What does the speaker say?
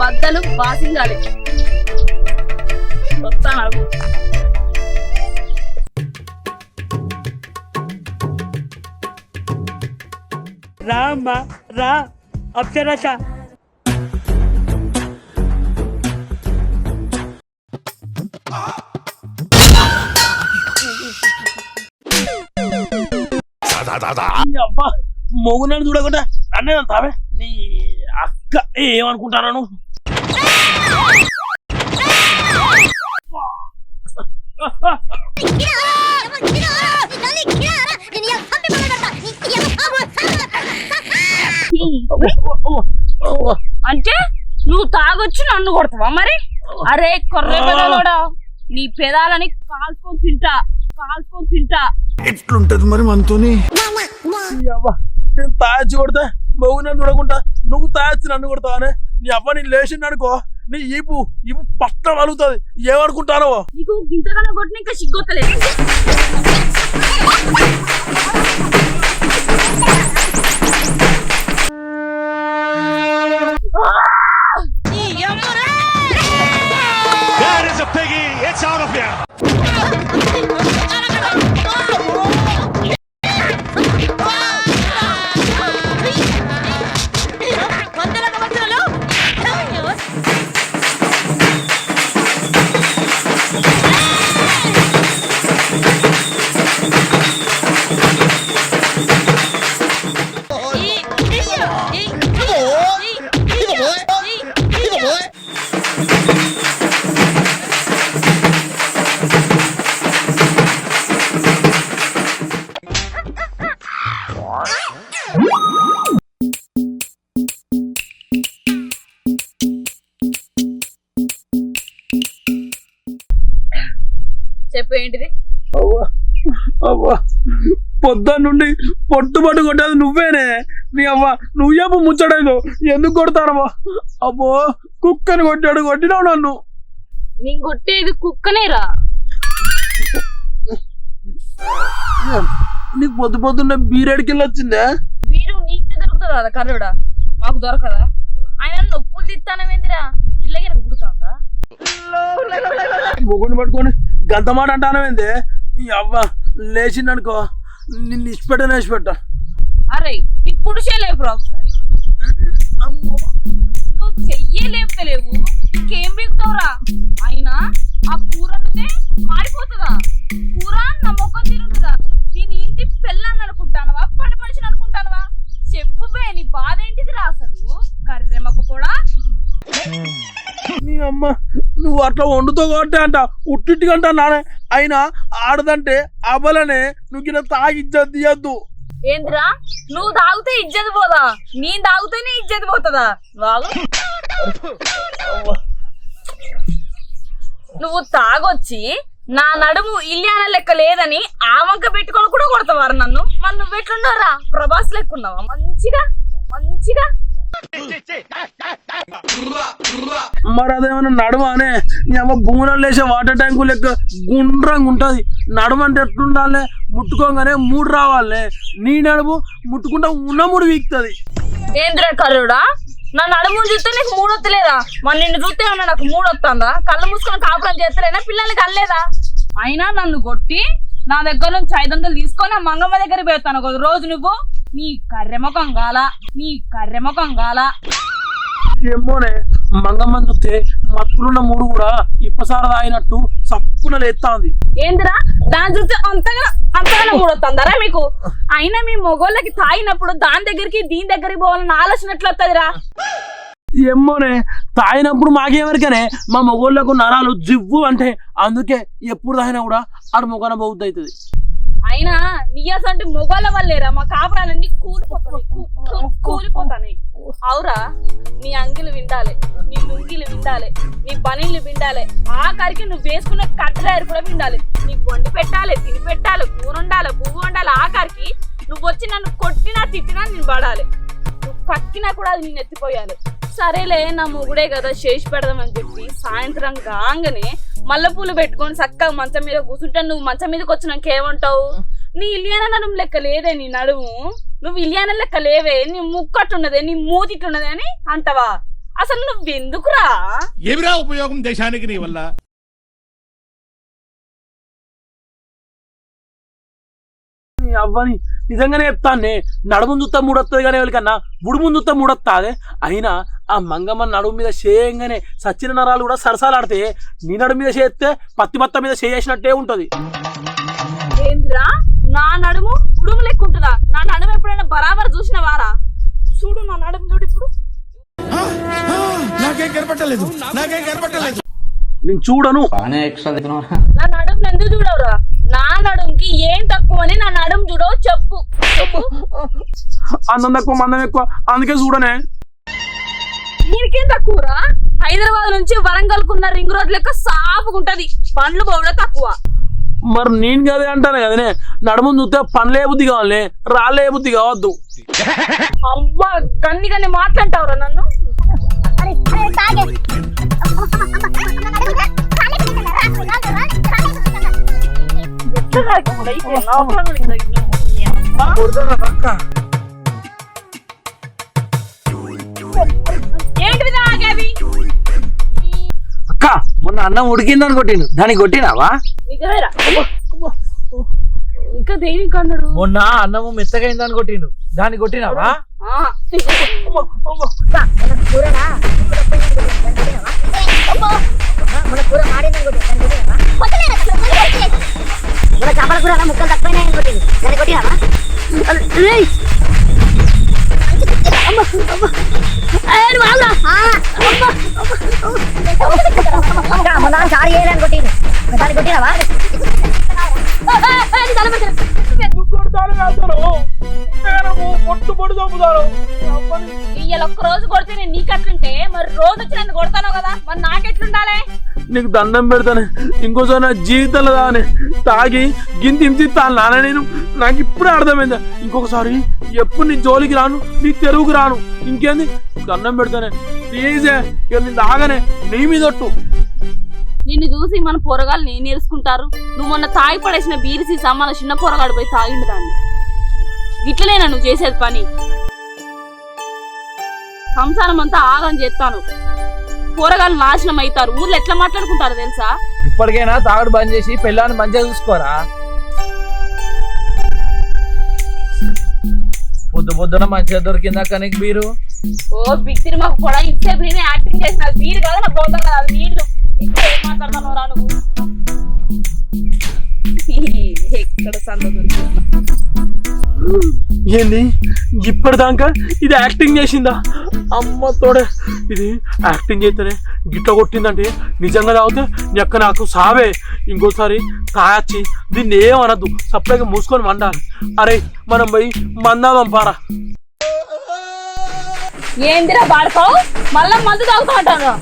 బద్దలు బాసింగాలి వస్తాను. రా అమ్మా రా అప్సరస. అబ్బా మొగున్నాను చూడకుండా అన్నీ అంతావే నీ అక్క ఏమనుకుంటాను. అంటే నువ్వు తాగొచ్చి నన్ను కొడతావా మరి? అరే కొర్రె పెదాలోడా, నీ పెదాలని కాల్చుకొని తింటా. ఎట్లుంటది మరి మనతోని? నేను తాచి కొడతా మొగ్గు నన్ను చూడకుండా నువ్వు తాచి నన్ను కొడతావనే. నీ అవ్వ నేను లేచింది అనుకో నీ ఈపు పట్ల అలుగుతుంది. ఏమనుకుంటానో నీకు ఇంతకన్నా కొట్టిన ఇంకా సిగ్గొత్తలేదు. That is a piggy. It's out of here. చెప్పు ఏంటిది? అవ్వ పొద్దున్న నుండి పొట్టుబట్టు కొట్టేది నువ్వేనే. నీ అవ్వ నువ్వు చెప్పు ముచ్చడేదో ఎందుకు కొడతానమ్మా? అబ్బో కుక్కని కొట్టినావు నన్ను. నేను కొట్టేది కుక్కనేరా. నీకు పొద్దున్న బీరేడికెళ్ళి వచ్చిందే? మీరు నీకే దొరుకుతుంది కదా కర్రుడా, మాకు దొరకదా? ఆయన నొప్పులు తిత్తానమేందిరా? పిల్లకి గుడుతుందా? మొగుడిని పట్టుకొని గంత మాట అంటానమేంది? నీ అవ్వ లేచిందనుకో నిన్ను ఇచ్చిపెట్టా. అరే నీ కుడిసే లేపురా ఒకసారి. నువ్వు చెయ్యే లేపుతలేవు, ఇంకేం బీగుతావురా? అయినా ఆ కూర అంటే మారిపోతుందా? కూర నా మొక్క తిరుగుతుందా? నేను ఇంటి పెళ్ళాన్ని అనుకుంటానవా, పని మనిషిని అనుకుంటానవా? చెప్పు బే, నీ బాధ ఏంటిదిరా అసలు? కర్రెమ్మకు కూడా నీ అమ్మ నువ్వు అట్లా వండుతావు కాబట్టి అంట ఉట్టింటికంట నానే. అయినా ఆడదంటే అబలనే నువ్వు కింద తాగి ఇజ్జత్ తీయద్దు. ఏంద్రా నువ్వు తాగితే ఇజ్జత్ పోదా? నేను తాగితేనే ఇజ్జత్ పోతుందా? వాళ్ళు నువ్వు తాగొచ్చి నా నడుము ఇల్లాన లెక్క లేదని ఆ వంక పెట్టుకొని కూడా కొడతావారు నన్ను. మరి నువ్వెట్లున్నారా? ప్రభాస్ లెక్కున్నావా? మంచిగా మరి అదేమన్నా నడుమానే? నీ అమ్మ భూములలో లేచే వాటర్ ట్యాంకు లెక్క గుండ్రంగా ఉంటది. నడుము అంటే ఎట్లుండాలే? ముట్టుకోగానే 3 రావాలే. నీ నడుము ముట్టుకుంటా ఉన్న 3 వీక్తుంది. ఏంద్రా కర్రుడా, నా నడుము చూస్తే నీకు 3 వస్తలేదా? మరి నిన్ను చూస్తే ఏమన్నా నాకు 3 వస్తుందా? కళ్ళు మూసుకొని కాపురం చేస్తలేనా? పిల్లలకి అల్లేదా? అయినా నన్ను కొట్టి నా దగ్గర నుంచి 500 తీసుకొని ఆ మంగమ్మ దగ్గరికి పోతాను ఒక రోజు. నువ్వు నీ కర్రెముఖం గాల ఏమోనే మంగమ్మ చూస్తే మత్తులున్న 3 కూడా ఇప్పసార తాగినట్టు సప్పున లేస్తుంది. ఏందిరా దాన్ని చూస్తే అంతగా 3 వస్తుందరా మీకు? అయినా మీ మొగోళ్ళకి తాగినప్పుడు దాని దగ్గరికి దీని దగ్గరికి పోవాలని ఆలోచన ఎట్లా వస్తుందిరా? ఏమోనే తాగినప్పుడు మాకేమరికనే మా మొగోళ్ళకు నరాలు జివ్వు అంటే అందుకే ఎప్పుడు తాగినా కూడా ఆడ మొగన బౌద్ధ అవుతుంది. అయినా నియాస్ అంటే మొగోళ్ళ వల్లేరా మా కాపురాలన్నీ కూలిపోతాయి. అవురా, నీ అంగిలు విండాలి, నీ లుంగిలు విండాలి, నీ బనీళ్ళు విండాలి, ఆఖరికి నువ్వు వేసుకున్న కట్టెరాయరు కూడా విండాలి. నీకు వండి పెట్టాలి, తిని పెట్టాలి, కూర వండాలి, పువ్వు వండాలి. ఆఖరికి నువ్వు వచ్చి నన్ను కొట్టినా తిట్టినా నేను పడాలి. నువ్వు కక్కినా కూడా అది నేను ఎత్తిపోయాలి. సరేలే నా మొగుడే కదా చేసి పెడదామని చెప్పి సాయంత్రం కాగానే మల్లెపూలు పెట్టుకొని చక్కగా మంచం మీద కూర్చుంటే నువ్వు మంచం మీదకి వచ్చినాక ఏమంటావు? నీ ఇలియాన నడుము లెక్క లేదే నీ నడుము, నువ్వు ఇలియాన లెక్క లేవే, నీ ముక్కట్టున్నదే, నీ మూతిట్టున్నదే అని అంటావా? అసలు నువ్వెందుకురా? ఏమిరా ఉపయోగం దేశానికి నీ వల్ల? అవ్వని నిజంగానే చెప్తానే, నడుము చూస్తా మూడొస్తుంది కానీ ఎవరికన్నా బుడుము చూస్తా మూడొస్తా అదే. అయినా ఆ మంగమ్మ నడుము మీద చేయంగానే సచ్చిన నరాలు కూడా సరసాలాడితే నీ నడుము మీద చేస్తే పత్తి బత్త మీద చేసినట్టే ఉంటది. ఏందిరా నా నడుము ఉడుము లెక్కుంటుందా? నా నడుము ఎప్పుడైనా బరాబర్ చూసిన వారా? చూడు నా నడుము చూడు ఇప్పుడు. నాకేం కనపట్టలేదు. నేను చూడను. నా నడుము ఎందుకు చూడవురా? నా నడుముకి ఏం తక్కువ అని నా నడుము చూడవు చెప్పు. అందం తక్కువ మందం ఎక్కువ అందుకే చూడనే. దీనికేం తక్కువరా? హైదరాబాద్ నుంచి వరంగల్ కున్న రింగ్ రోడ్ లెక్క సాపుకుంటది, పండ్లు పోవడం తక్కువ. మరి నేను కదే అంటాను కదనే, నడుము చూస్తే పనులే బుద్ధి కావాలి, రాళ్ళే బుద్ధి కావద్దు. అవ్వా గన్ని గన్ని మాట్లాంటావురా నన్ను? ఏంటిది ఆగేవి? అక్క మొన్న అన్నం ఉడికిందని కొట్టిండు, దానికి కొట్టినావా? నిజమేరా? ఇంకా దేనికి అన్నాడు? మొన్న అన్నము మెత్తగైందని కొట్టిండు, దాన్ని కొట్టినావా? చేపల కూర ముక్కలు తక్కువైనా కొట్టింది, దాన్ని కొట్టినావా? సారీ చేయడానికి కొట్టింది, దాన్ని కొట్టినావా? ఇయ్యాల ఒక్క రోజు కొడితే నేను నీకట్లుంటే మరి రోజు వచ్చి నన్ను కొడతాను కదా, మరి నాకెట్లుండాలి? నీకు దండం పెడతానే, ఇంకోసారి నా జీవితంలో దాని తాగి గింత హింసిస్తాను నాన్న నేను. నాకు ఇప్పుడే అర్థమైందా, ఇంకొకసారి ఎప్పుడు నీ జోలికి రాను, నీ తెరువుకి రాను. ఇంకేంది దండం పెడతానే ప్లీజే, ఇక నీ తాగనే నీ మీదొట్టు. నిన్ను చూసి మన పొరగాలు నేను నేర్చుకుంటారు. నువ్వు మొన్న తాగి పడేసిన బీరి సీసా మన చిన్న పొరగాడు పోయి తాగిండు దాన్ని. గిట్లనేనా నువ్వు చేసేది పని? సంసారం అంతా ఆగం చేస్తాను, కూరగాయలు నాశనం అవుతారు. ఊర్లో ఎట్లా మాట్లాడుకుంటారు తెలుసా? ఇప్పటికైనా తాగుడు బంద్ చేసి పెళ్ళాన్ని మంచిగా చూసుకోరా. పొద్దున మంచిగా దొరికిందాక నీకు బీరు. ఓ బిత్తిరి మాకు కూడా ఇంతసేపు నేనే యాక్టింగ్ చేసిన బీరు కదా, నా బోధ కదా నీళ్లు. ఇంకా ఏం మాట్లాడతాను రా నువ్వు? ఎక్కడ సంద దొరికిందా? ఏంది ఇప్పటిదాకా ఇది యాక్టింగ్ చేసిందా? అమ్మ తోడే, ఇది యాక్టింగ్ చేస్తేనే గిట్ల కొట్టిందంటే నిజంగా తాగితే నెక్క నాకు సావే. ఇంకోసారి తాయచ్చి దీన్ని ఏమనద్దు, సప్లైగా మూసుకొని వండాలి. అరే మనం పోయి మందాం పారా. ఏందిరా బాడుకోవు? మళ్ళా మందు తాగుతా అంటాను.